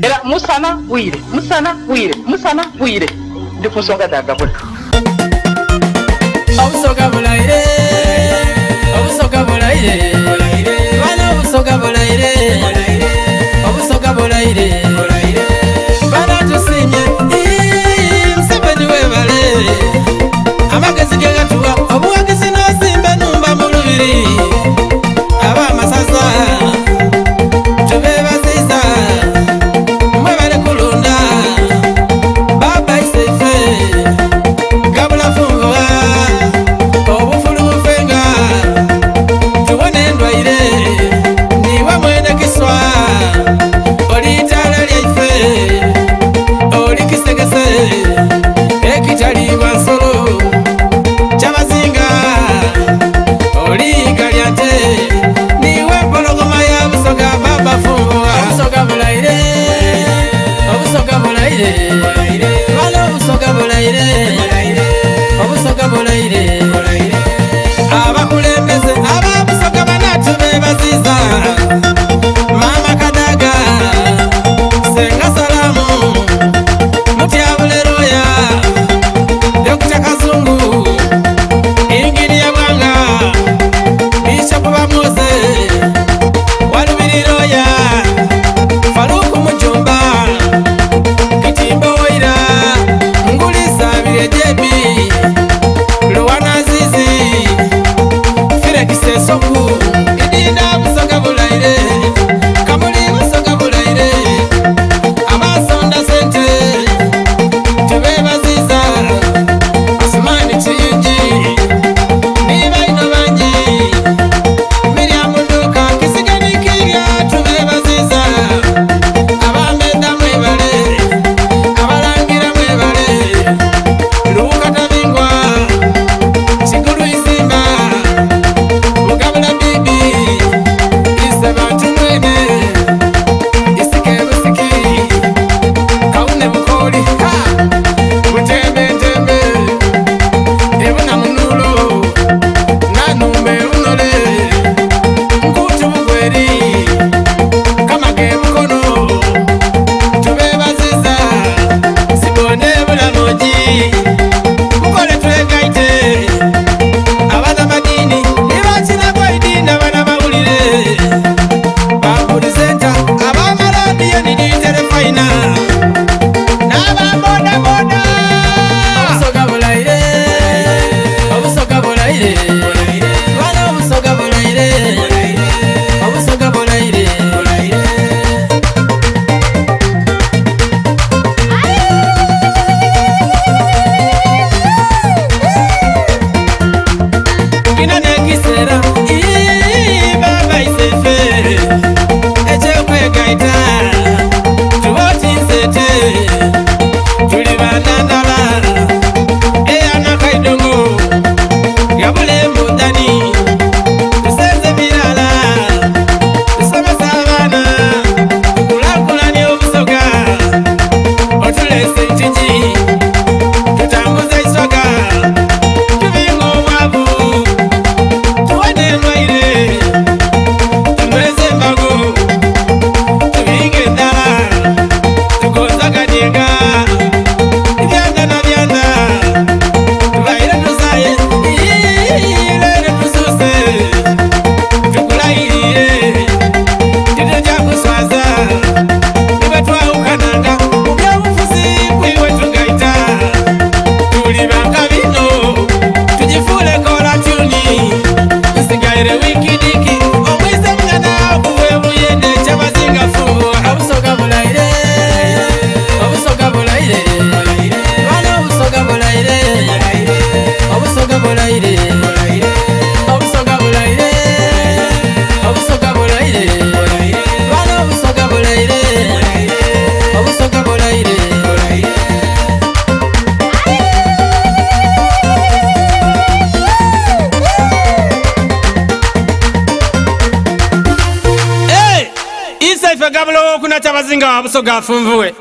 era musana bwire ndi ku nsonga za gavula. Obusoga bulaire bana obusoga bulaire bana tusinye Museveni webale amagezi gegatuwa obuwagizi n'osimba numba mu lubiri ab'amasasa tubebaziza mwebale kulunda baba isefe gabula funguwa obufulu bufenga tubone endwaire niwe mwene kiswa olitala lyaife olikisegese ekitaliibwa nsolo kyabazinga oliiga lyate niwe mpologoma ya busoga baba funguwa obusoga bulaire bala obusoga bulaire abakulembeze ababusoga banatu bebaziza mama kadaga senga salamu mutyabuleroya Dr. Kazungu ingini ya bwanga Bishop Bamose walubiriroya Faruku Mujumba Kitimbo Waira Ngulisa Birejebi Luwana Zizi Firek Sesoku Idinda Busoga Bulaire Kamuli Busoga Bulaire Abasonda Sente Tubebaziza Asmani Chiyinji Niba ino banji Miriam Nduka Kisigani Kiria Tubebaziza Abambenda mwebale Abalangira mwebale Lukata Bingwa Chiguru Isimba Mugabula Bibi Isabantu mwene Isike busiki Kaune bukoli Butembe Ebona munulo Nanume unole Nkutu bugweri Kamage bukono Tubebaziza Sibone bulamoji Mukole tulegaite Abana madini Nibachina kwa idina bana mawulire Babudi Center Abamaradiyo nini telefaina Naba boda Obusoga bulaire bana obusoga bulaire Kina nekisera baba isefe echekwegaita tubotinsete tuli banandala eyana kaidongo yabule mudani tusenze mirala tusomesa abana tukulakulani obusoga otulese ntiji tutambuza isoga tubinga obwavu tuwane endwaire tunyweze embago tubinga endala tugozaganiga ibyanda na byanda tubaire tuzaye ilere tususe tukulayirire titujja kuswaza nibe twawukananga mu byobufuzi kwiwe tugaita tuli bankabino tugifule kolatuni nsigaire wikidiki omwise mugana kuwe buyende kyabazinga funguwa obusoga bulaire bana obusoga bulaire bana obusoga bulaire Hey! Isa ife gablo kuna kyabazinga obusoga funvuwe